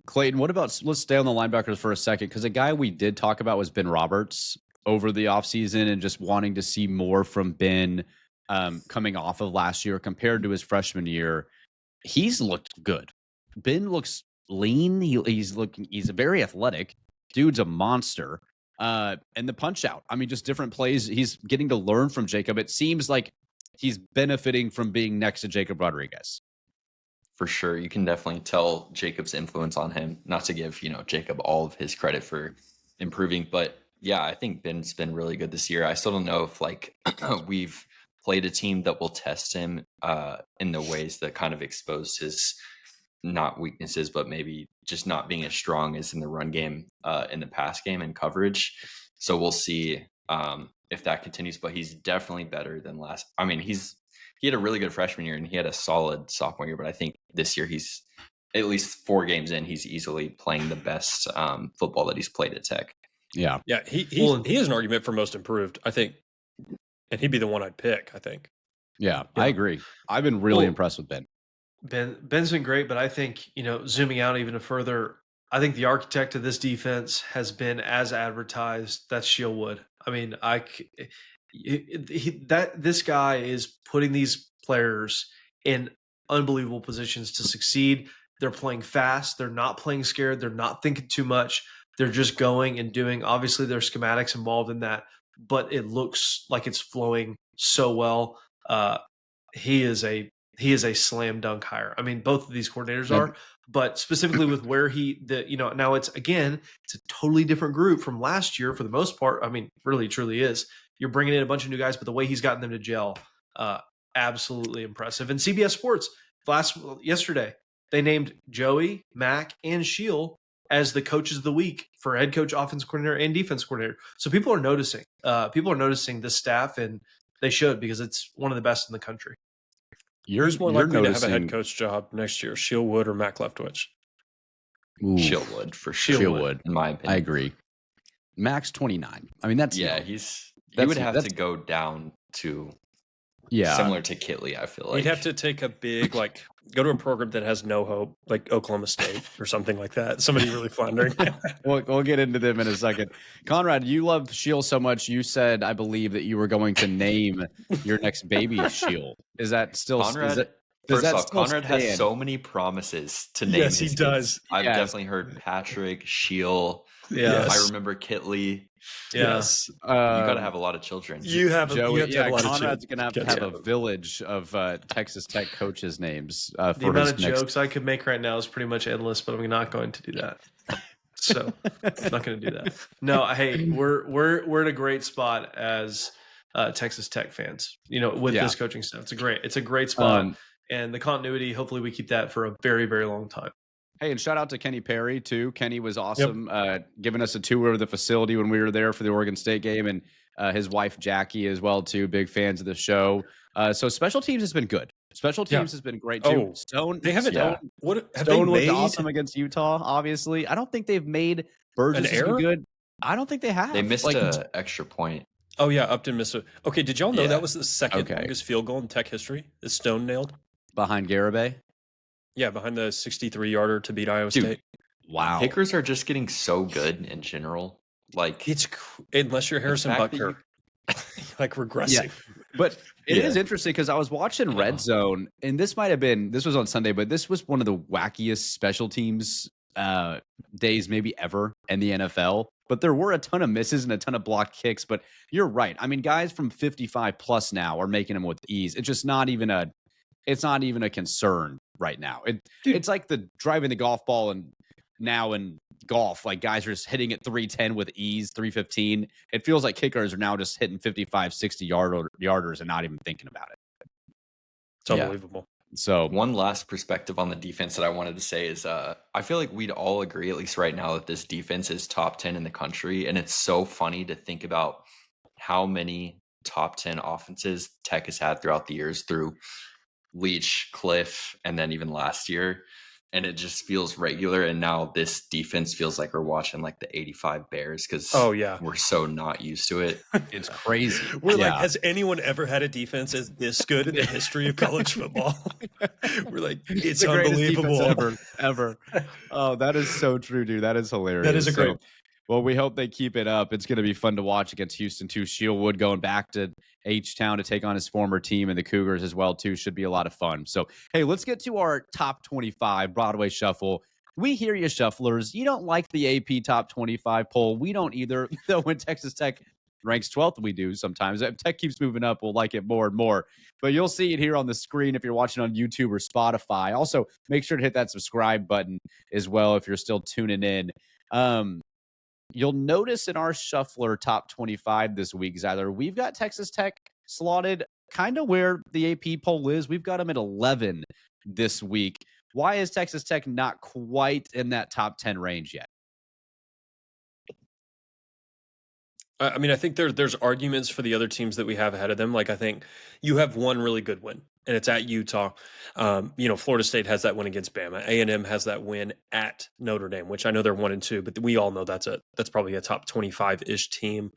Clayton, let's stay on the linebackers for a second, because a guy we did talk about was Ben Roberts over the offseason, and just wanting to see more from Ben coming off of last year compared to his freshman year. He's looked good. Ben looks lean. He's very athletic. Dude's a monster. And the punch out. I mean, just different plays. He's getting to learn from Jacob. It seems like he's benefiting from being next to Jacob Rodriguez. for sure. You can definitely tell Jacob's influence on him. Not to give, Jacob all of his credit for improving, but yeah, I think Ben's been really good this year. I still don't know if we've played a team that will test him in the ways that kind of exposed his not weaknesses, but maybe just not being as strong as in the run game, in the pass game and coverage. So we'll see if that continues, but he's definitely better than last. I mean, he had a really good freshman year and he had a solid sophomore year, but I think this year he's at least 4 games in, he's easily playing the best football that he's played at Tech. Yeah. He has an argument for most improved, I think, and he'd be the one I'd pick, I think. Yeah. I agree. I've been really impressed with Ben. Ben's been great, but I think, zooming out even further, I think the architect of this defense has been as advertised. That's Shieldwood. I mean, this guy is putting these players in unbelievable positions to succeed. They're playing fast. They're not playing scared. They're not thinking too much. They're just going and doing. Obviously, there's schematics involved in that, but it looks like it's flowing so well. He is a slam dunk hire. I mean, both of these coordinators are, but specifically with where now it's a totally different group from last year for the most part. I mean, really, truly is. You're bringing in a bunch of new guys, but the way he's gotten them to gel, absolutely impressive. And CBS Sports yesterday, they named Joey, Mac, and Shield as the coaches of the week for head coach, offensive coordinator, and defense coordinator. So people are noticing. People are noticing this staff, and they should, because it's one of the best in the country. Who's more likely to have a head coach job next year, Shieldwood or Mac Leftwich? Shieldwood, for sure. Shieldwood, in my opinion. I agree. Max 29. I mean, that's he would have to go down to similar to Kitley. I feel like he'd have to take a big go to a program that has no hope, like Oklahoma State or something like that. Somebody really floundering. We'll get into them in a second. Conrad, you love Shield so much. You said, I believe, that you were going to name your next baby Shield. Is that still Conrad? Conrad has so many promises to name. Yes, he does. I've definitely heard Patrick, Shield. Yes. I remember Kitley. Yes. You got to have a lot of children. You have Joey, a lot Conrad's of going to have a village of Texas Tech coaches' names. For the amount of jokes I could make right now is pretty much endless, but I'm not going to do that. So I'm not going to do that. No, hey, we're in a great spot as Texas Tech fans, with this coaching staff. It's a great spot. And the continuity, hopefully we keep that for a very, very long time. Hey, and shout out to Kenny Perry, too. Kenny was awesome, giving us a tour of the facility when we were there for the Oregon State game, and his wife, Jackie, as well, too. Big fans of the show. So special teams has been good. Special teams has been great, too. Stone, they haven't Stone was awesome against Utah, obviously. I don't think they've made Burgess good. I don't think they have. They missed an extra point. Oh, yeah, Upton missed it. Okay, did y'all know that was the second longest field goal in Tech history that Stone nailed? Behind Garibay? Yeah, behind the 63-yarder to beat Iowa State. Wow. Kickers are just getting so good in general. Unless you're Harrison Butker, regressing. Yeah. But it is interesting because I was watching Red Zone, and this was on Sunday, but this was one of the wackiest special teams days maybe ever in the NFL. But there were a ton of misses and a ton of blocked kicks. But you're right. I mean, guys from 55 plus now are making them with ease. It's just not even a concern right now. It's like the driving the golf ball, and now in golf, guys are just hitting it 310 with ease, 315. It feels like kickers are now just hitting 55, 60 yarders and not even thinking about it. It's unbelievable. So one last perspective on the defense that I wanted to say is I feel like we'd all agree, at least right now, that this defense is top 10 in the country. And it's so funny to think about how many top 10 offenses Tech has had throughout the years through Leach, Cliff, and then even last year. And it just feels regular. And now this defense feels like we're watching the 85 Bears because we're so not used to it. It's crazy. We're has anyone ever had a defense as this good in the history of college football? We're it's unbelievable. Ever. Oh, that is so true, dude. That is hilarious. That is a great. Well, we hope they keep it up. It's going to be fun to watch against Houston, too. Shieldwood going back to H-Town to take on his former team, and the Cougars as well, too. Should be a lot of fun. So, hey, let's get to our top 25 Broadway Shuffle. We hear you, Shufflers. You don't like the AP top 25 poll. We don't either, though, when Texas Tech ranks 12th, we do sometimes. If Tech keeps moving up, we'll like it more and more. But you'll see it here on the screen if you're watching on YouTube or Spotify. Also, make sure to hit that subscribe button as well if you're still tuning in. You'll notice in our Shuffler top 25 this week, Zyler, we've got Texas Tech slotted kind of where the AP poll is. We've got them at 11 this week. Why is Texas Tech not quite in that top 10 range yet? I mean, I think there's arguments for the other teams that we have ahead of them. Like, I think you have one really good win, and it's at Utah. Florida State has that win against Bama. A&M has that win at Notre Dame, which I know they're 1-2, but we all know that's probably a top 25-ish team.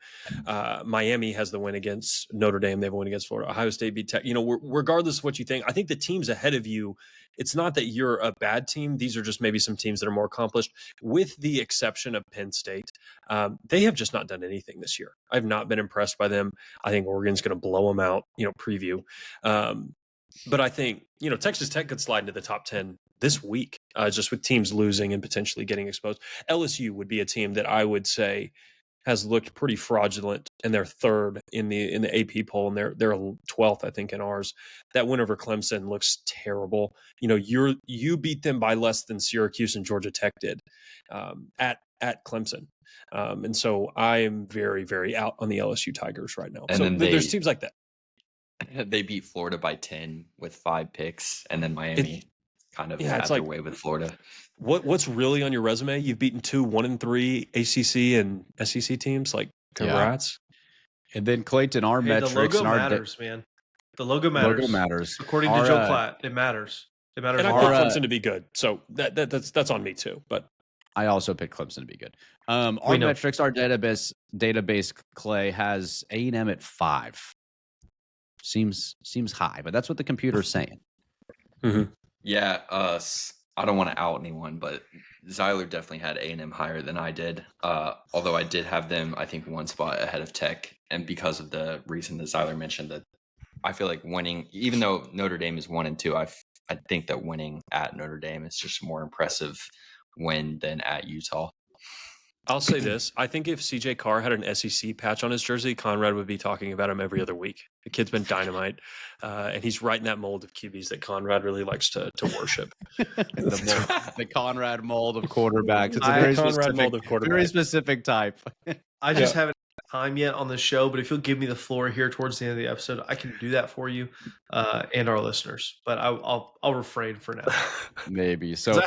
Miami has the win against Notre Dame. They have a win against Florida. Ohio State beat Tech. Regardless of what you think, I think the teams ahead of you, it's not that you're a bad team. These are just maybe some teams that are more accomplished, with the exception of Penn State. They have just not done anything this year. I've not been impressed by them. I think Oregon's going to blow them out, preview. But I think, Texas Tech could slide into the top 10 this week, just with teams losing and potentially getting exposed. LSU would be a team that I would say has looked pretty fraudulent, and they're third in the AP poll, and they're 12th, I think, in ours. That win over Clemson looks terrible. You beat them by less than Syracuse and Georgia Tech did at Clemson. And so I am very, very out on the LSU Tigers right now. And so then there's teams like that. They beat Florida by 10 with 5 picks, and then Miami had their way with Florida. What's really on your resume? You've beaten 2 1-3 ACC and SEC teams. Like, congrats. Yeah. And then Clayton, our metrics. The logo matters, man. The logo matters. Logo matters. According to Joe Platt, it matters. It matters. And I picked Clemson to be good, so that's on me too. But I also picked Clemson to be good. Our metrics, our database, Clay, has A&M at 5. Seems high, but that's what the computer's saying. Mm-hmm. Yeah, I don't want to out anyone, but Zyler definitely had A&M higher than I did. Although I did have them, I think, one spot ahead of Tech, and because of the reason that Zyler mentioned, that I feel like winning, even though Notre Dame is 1-2, I think that winning at Notre Dame is just a more impressive win than at Utah. I'll say this. I think if CJ Carr had an SEC patch on his jersey, Conrad would be talking about him every other week. The kid's been dynamite, and he's right in that mold of QBs that Conrad really likes to worship. the Conrad mold of quarterbacks. It's a very specific type. I just haven't had time yet on the show, but if you'll give me the floor here towards the end of the episode, I can do that for you and our listeners. But I'll refrain for now. Maybe. So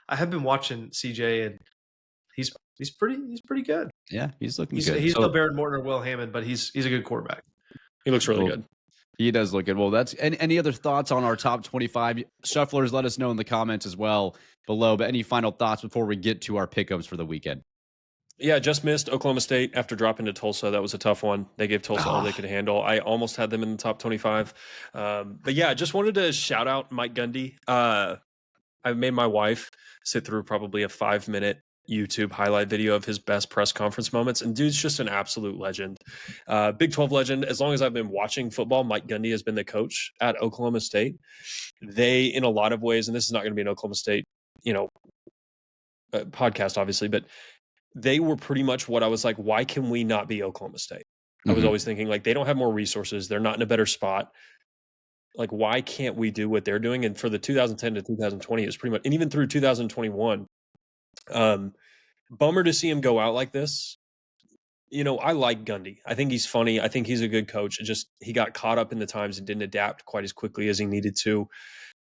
I have been watching CJ, and he's pretty good. Yeah, he's looking good. He's no Barrett Morton or Will Hammond, but he's a good quarterback. He looks really good. He does look good. Well, that's any other thoughts on our top 25 shufflers? Let us know in the comments as well below. But any final thoughts before we get to our pick'ems for the weekend? Yeah, just missed Oklahoma State after dropping to Tulsa. That was a tough one. They gave Tulsa all they could handle. I almost had them in the top 25. But yeah, just wanted to shout out Mike Gundy. I made my wife sit through probably a 5-minute YouTube highlight video of his best press conference moments. And dude's just an absolute legend. Big 12 legend. As long as I've been watching football, Mike Gundy has been the coach at Oklahoma State. They, in a lot of ways, and this is not going to be an Oklahoma State, podcast, obviously, but they were pretty much what I was like, why can we not be Oklahoma State? I was always thinking, like, they don't have more resources. They're not in a better spot. Like, why can't we do what they're doing? And for the 2010 to 2020, it was pretty much, and even through 2021, bummer to see him go out like this. I like Gundy. I think he's funny. I think he's a good coach. He got caught up in the times and didn't adapt quite as quickly as he needed to.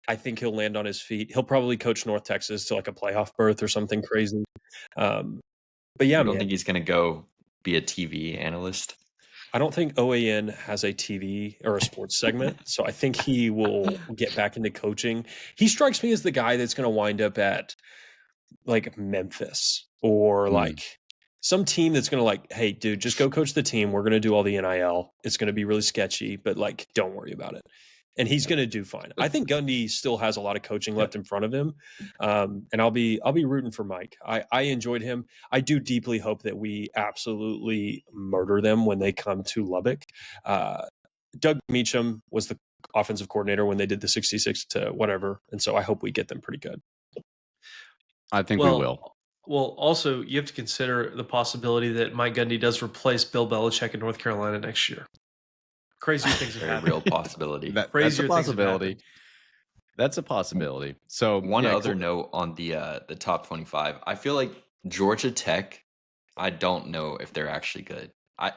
I think he'll land on his feet. He'll probably coach North Texas to like a playoff berth or something crazy. But yeah, I don't think he's going to go be a TV analyst. I don't think OAN has a TV or a sports segment, so I think he will get back into coaching. He strikes me as the guy that's going to wind up at like Memphis or like some team that's going to like, hey, dude, just go coach the team. We're going to do all the NIL. It's going to be really sketchy, but like, don't worry about it. And he's going to do fine. I think Gundy still has a lot of coaching left in front of him, and I'll be rooting for Mike. I enjoyed him. I do deeply hope that we absolutely murder them when they come to Lubbock. Doug Meacham was the offensive coordinator when they did the 66 to whatever, and so I hope we get them pretty good. I think we will. Well, also, you have to consider the possibility that Mike Gundy does replace Bill Belichick in North Carolina next year. Crazier things have Very happened. real possibility. That's a possibility. That's a possibility. So one other note on the top 25, I feel like Georgia Tech, I don't know if they're actually good.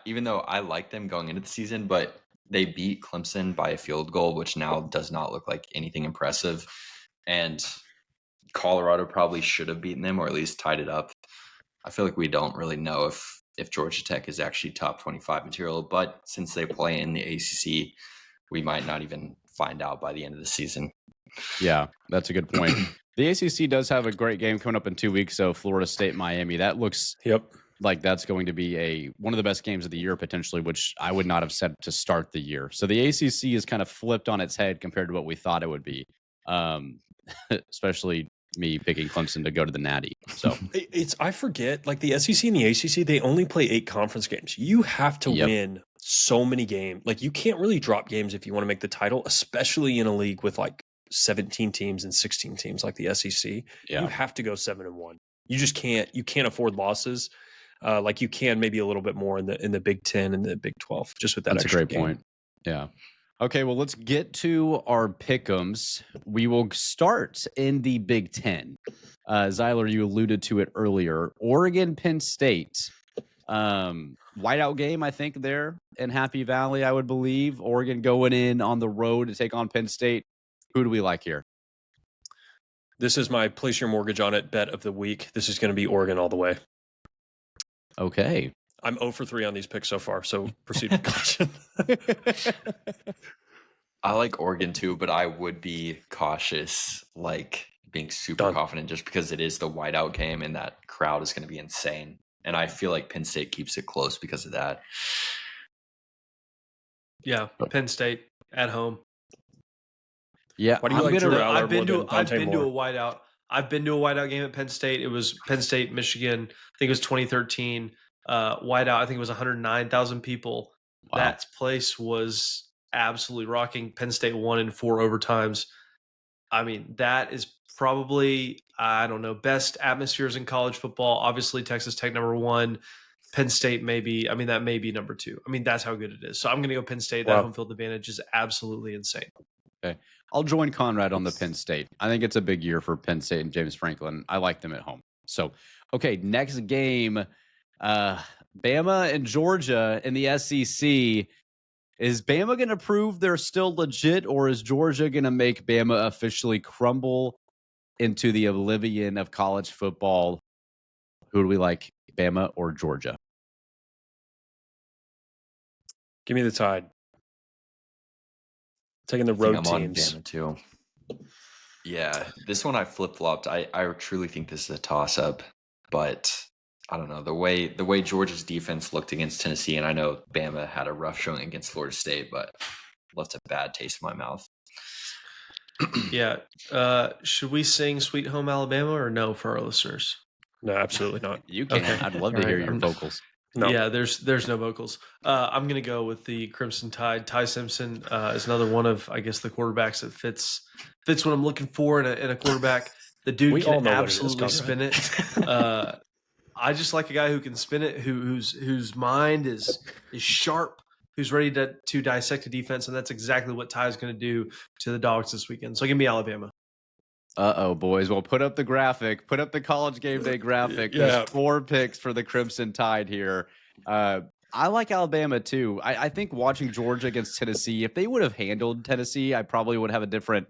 Even though I like them going into the season, but they beat Clemson by a field goal, which now does not look like anything impressive. And Colorado probably should have beaten them or at least tied it up. I feel like we don't really know if Georgia Tech is actually top 25 material, but since they play in the ACC, we might not even find out by the end of the season. Yeah, that's a good point. The ACC does have a great game coming up in 2 weeks, so Florida State, Miami. That looks like that's going to be one of the best games of the year potentially, which I would not have said to start the year. So the ACC is kind of flipped on its head compared to what we thought it would be, especially me picking Clemson to go to the Natty. So I forget, like the SEC and the ACC, they only play 8 conference games. You have to win so many games. Like you can't really drop games if you want to make the title, especially in a league with like 17 teams and 16 teams like the SEC. You have to go 7-1. You just can't. You can't afford losses. Like you can maybe a little bit more in the Big 10 and the Big 12. Just with that, that's a great point. Yeah. Okay, well, let's get to our pick'ems. We will start in the Big 10. Zyler, you alluded to it earlier. Oregon, Penn State. Whiteout game, I think, there in Happy Valley, I would believe. Oregon going in on the road to take on Penn State. Who do we like here? This is my place your mortgage on it bet of the week. This is going to be Oregon all the way. Okay. I'm 0 for 3 on these picks so far, so proceed with caution. I like Oregon too, but I would be cautious, like being super confident just because it is the whiteout game and that crowd is going to be insane. And I feel like Penn State keeps it close because of that. Yeah, Penn State at home. Yeah, I've been to a whiteout. I've been to a whiteout game at Penn State. It was Penn State, Michigan. I think it was 2013. Whiteout. I think it was 109,000 people. Wow. That place was absolutely rocking. Penn State won in 4 overtimes. I mean, that is probably, I don't know, best atmospheres in college football. Obviously, Texas Tech #1. Penn State maybe. I mean, that may be #2. I mean, that's how good it is. So I'm going to go Penn State. That home field advantage is absolutely insane. Okay. I'll join Conrad on the Penn State. I think it's a big year for Penn State and James Franklin. I like them at home. So, okay, next game, Bama and Georgia in the SEC. Is Bama going to prove they're still legit, or is Georgia going to make Bama officially crumble into the oblivion of college football? Who do we like, Bama or Georgia? Give me the Tide. Taking the road teams. On Bama too. Yeah, this one I flip-flopped. I truly think this is a toss-up, but I don't know. The way Georgia's defense looked against Tennessee, and I know Bama had a rough showing against Florida State, but left a bad taste in my mouth. Yeah. Should we sing Sweet Home Alabama or no for our listeners? No, absolutely not. You can. Okay. I'd love to hear your vocals. No. Yeah, there's no vocals. I'm going to go with the Crimson Tide. Ty Simpson is another one of, I guess, the quarterbacks that fits what I'm looking for in a quarterback. The dude can absolutely spin it. I just like a guy who can spin it, whose mind is sharp, who's ready to dissect a defense, and that's exactly what Ty is going to do to the Dogs this weekend. So give me Alabama. Uh-oh, boys. Well, put up the graphic. Put up the College Game Day graphic. Yeah. There's 4 picks for the Crimson Tide here. I like Alabama, too. I think watching Georgia against Tennessee, if they would have handled Tennessee, I probably would have a different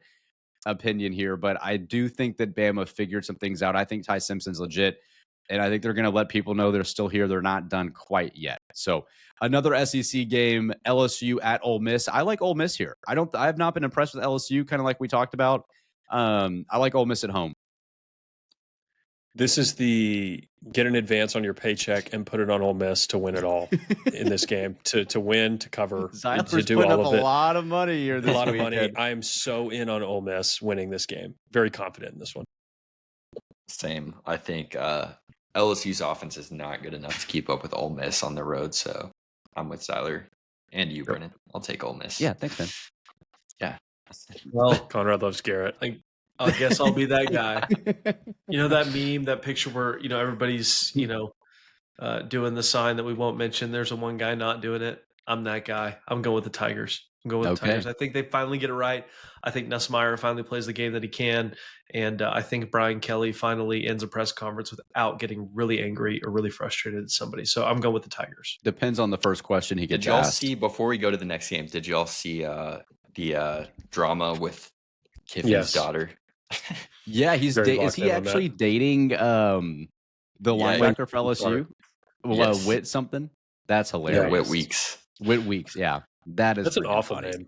opinion here. But I do think that Bama figured some things out. I think Ty Simpson's legit, and I think they're going to let people know they're still here. They're not done quite yet. So another SEC game, LSU at Ole Miss. I like Ole Miss here. I have not been impressed with LSU, kind of like we talked about. I like Ole Miss at home. This is the get an advance on your paycheck and put it on Ole Miss to win it all in this game, to win, to cover, Zyler's to do all of it. A lot of money here this weekend. Money. I am so in on Ole Miss winning this game. Very confident in this one. Same. I think LSU's offense is not good enough to keep up with Ole Miss on the road, so I'm with Zyler and you, Brennan. I'll take Ole Miss. Yeah, thanks, man. Yeah. Well, Conrad loves Garrett. I guess I'll be that guy. You know that meme, that picture where, everybody's, doing the sign that we won't mention. There's one guy not doing it. I'm that guy. I'm going with the Tigers. I'm going with the Tigers. I think they finally get it right. I think Nussmeier finally plays the game that he can. And I think Brian Kelly finally ends a press conference without getting really angry or really frustrated at somebody. So I'm going with the Tigers. Depends on the first question he gets Did y'all asked. see, before we go to the next games, did y'all see the drama with Kiffin's daughter? Yeah, is he actually dating the linebacker for LSU? Yes. Whit something? That's hilarious. Yeah, Whit Weeks. Whit Weeks, yeah. That's an awful funny name.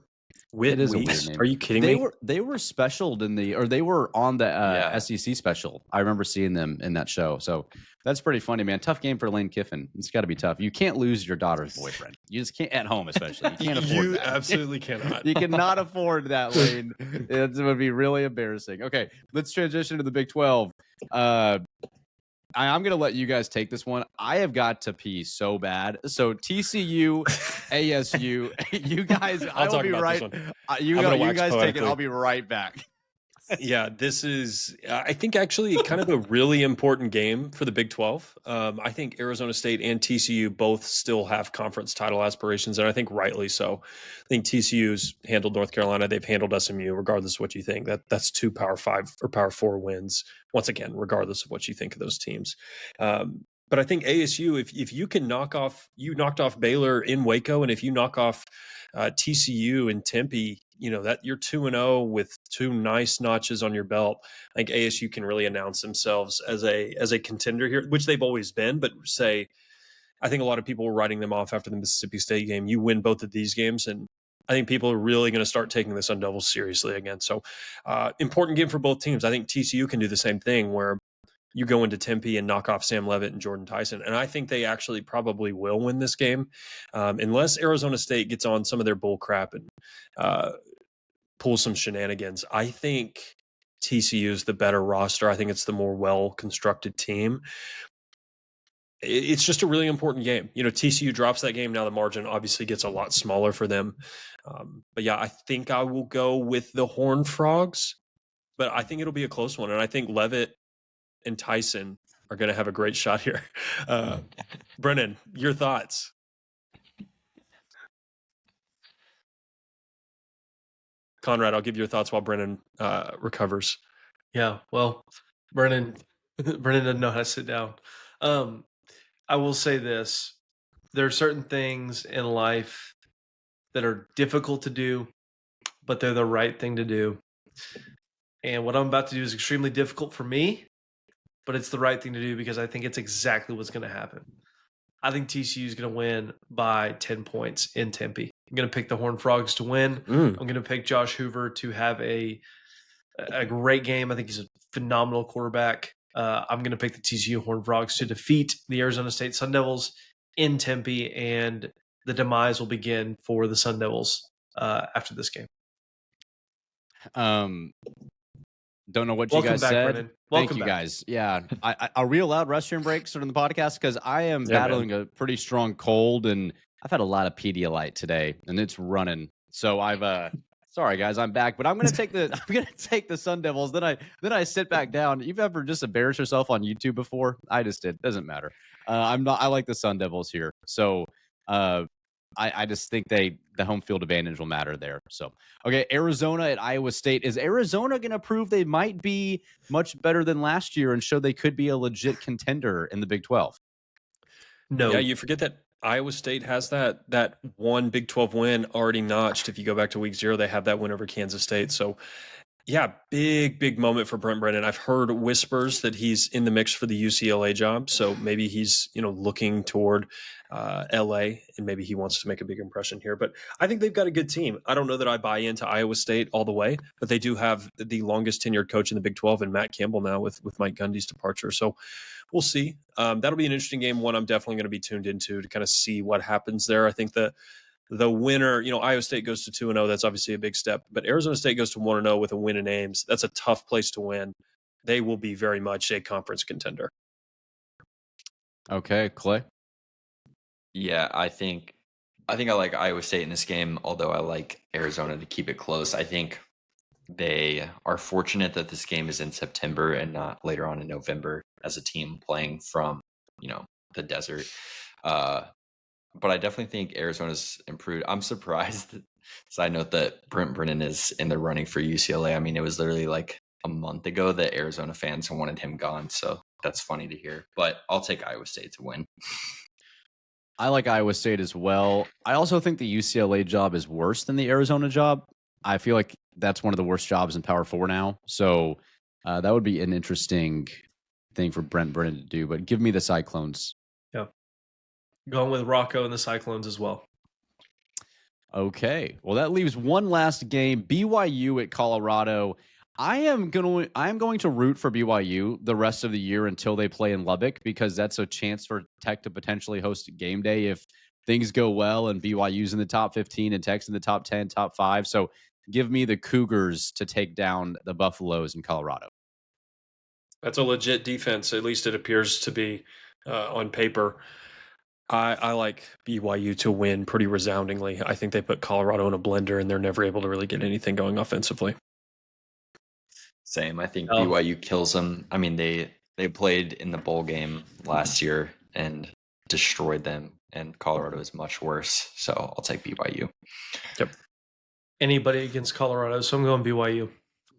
Whit Weeks? Are you kidding me? They were specialed they were on the SEC special. I remember seeing them in that show. So that's pretty funny, man. Tough game for Lane Kiffin. It's got to be tough. You can't lose your daughter's boyfriend. You just can't, at home especially. You can't afford that. Absolutely cannot. You cannot afford that, Lane. It would be really embarrassing. Okay, let's transition to the Big 12. I'm going to let you guys take this one. I have got to pee so bad. So TCU, ASU, you guys, I will be right. You guys take it. I'll be right back. Yeah, this is, I think, actually kind of a really important game for the Big 12. I think Arizona State and TCU both still have conference title aspirations, and I think rightly so. I think TCU's handled North Carolina. They've handled SMU, regardless of what you think. That's 2 Power 5 or Power 4 wins, once again, regardless of what you think of those teams. But I think ASU, if you can you knocked off Baylor in Waco, and if you knock off TCU in Tempe, that you're 2-0 with 2 nice notches on your belt. I think ASU can really announce themselves as a contender here, which they've always been. But I think a lot of people were writing them off after the Mississippi State game. You win both of these games, and I think people are really going to start taking the Sun Devils seriously again. So important game for both teams. I think TCU can do the same thing where you go into Tempe and knock off Sam Leavitt and Jordan Tyson. And I think they actually probably will win this game unless Arizona State gets on some of their bull crap and pulls some shenanigans. I think TCU is the better roster. I think it's the more well-constructed team. It's just a really important game. TCU drops that game. Now the margin obviously gets a lot smaller for them. But yeah, I think I will go with the Horned Frogs, but I think it'll be a close one. And I think Leavitt and Tyson are going to have a great shot here. Brennan, your thoughts? Conrad, I'll give your thoughts while Brennan recovers. Yeah, well, Brennan doesn't know how to sit down. I will say this. There are certain things in life that are difficult to do, but they're the right thing to do. And what I'm about to do is extremely difficult for me, but it's the right thing to do because I think it's exactly what's going to happen. I think TCU is going to win by 10 points in Tempe. I'm going to pick the Horned Frogs to win. I'm going to pick Josh Hoover to have a great game. I think he's a phenomenal quarterback. I'm going to pick the TCU Horned Frogs to defeat the Arizona State Sun Devils in Tempe, and the demise will begin for the Sun Devils after this game. Don't know what you guys said. Brennan. Thank you guys. Yeah. Are we allowed restroom breaks during the podcast? Because I am battling a pretty strong cold, and I've had a lot of Pedialyte today, and it's running. So I've sorry guys, I'm back, but I'm gonna take the Sun Devils. Then I sit back down. You've ever just embarrassed yourself on YouTube before? I just did. Doesn't matter. I like the Sun Devils here. So I just think the home field advantage will matter there. So, okay, Arizona at Iowa State. Is Arizona going to prove they might be much better than last year and show they could be a legit contender in the Big 12? No. Yeah, you forget that Iowa State has that one Big 12 win already notched. If you go back to week 0, they have that win over Kansas State. So, yeah, big moment for Brent Brennan. I've heard whispers that he's in the mix for the UCLA job. So maybe he's, looking toward LA, and maybe he wants to make a big impression here. But I think they've got a good team. I don't know that I buy into Iowa State all the way, but they do have the longest tenured coach in the Big 12 and Matt Campbell now with Mike Gundy's departure. So we'll see. That'll be an interesting game. One I'm definitely going to be tuned into to kind of see what happens there. I think the winner, Iowa State goes to 2-0. That's obviously a big step. But Arizona State goes to 1-0 with a win in Ames. That's a tough place to win. They will be very much a conference contender. Okay, Clay? Yeah, I think I like Iowa State in this game, although I like Arizona to keep it close. I think they are fortunate that this game is in September and not later on in November as a team playing from, the desert. But I definitely think Arizona's improved. I'm surprised, side note, that Brennan is in the running for UCLA. I mean, it was literally like a month ago that Arizona fans wanted him gone. So that's funny to hear. But I'll take Iowa State to win. I like Iowa State as well. I also think the UCLA job is worse than the Arizona job. I feel like that's one of the worst jobs in Power 4 now. So that would be an interesting thing for Brent Brennan to do. But give me the Cyclones. Yeah. Going with Rocco and the Cyclones as well. Okay. Well, that leaves one last game, BYU at Colorado. I am going to root for BYU the rest of the year until they play in Lubbock, because that's a chance for Tech to potentially host a game day if things go well and BYU's in the top 15 and Tech's in the top 10, top 5. So give me the Cougars to take down the Buffaloes in Colorado. That's a legit defense. At least it appears to be on paper. I like BYU to win pretty resoundingly. I think they put Colorado in a blender and they're never able to really get anything going offensively. Same. I think BYU kills them. I mean, they played in the bowl game last year and destroyed them, and Colorado is much worse. So I'll take BYU. Yep. Anybody against Colorado, so I'm going BYU.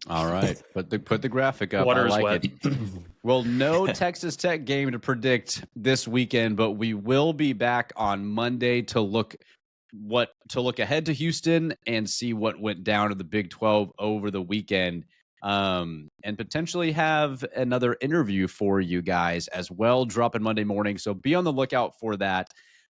All right. Put the graphic up. Water I like is it. Well, no Texas Tech game to predict this weekend, but we will be back on Monday to look ahead to Houston and see what went down in the Big 12 over the weekend. And potentially have another interview for you guys as well, dropping Monday morning. So be on the lookout for that.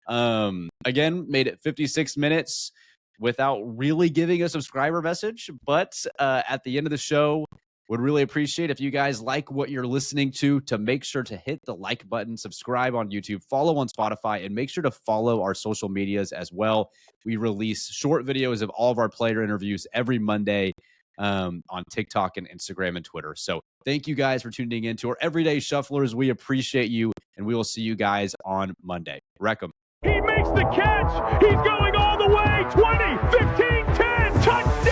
Again, made it 56 minutes without really giving a subscriber message, but at the end of the show, would really appreciate if you guys like what you're listening to make sure to hit the like button, subscribe on YouTube, follow on Spotify, and make sure to follow our social medias as well. We release short videos of all of our player interviews every Monday on TikTok and Instagram and Twitter. So thank you guys for tuning in to our Everyday Shufflers. We appreciate you, and we will see you guys on Monday. Wreck 'em. He makes the catch. He's going all the way. 20, 15, 10. Touchdown.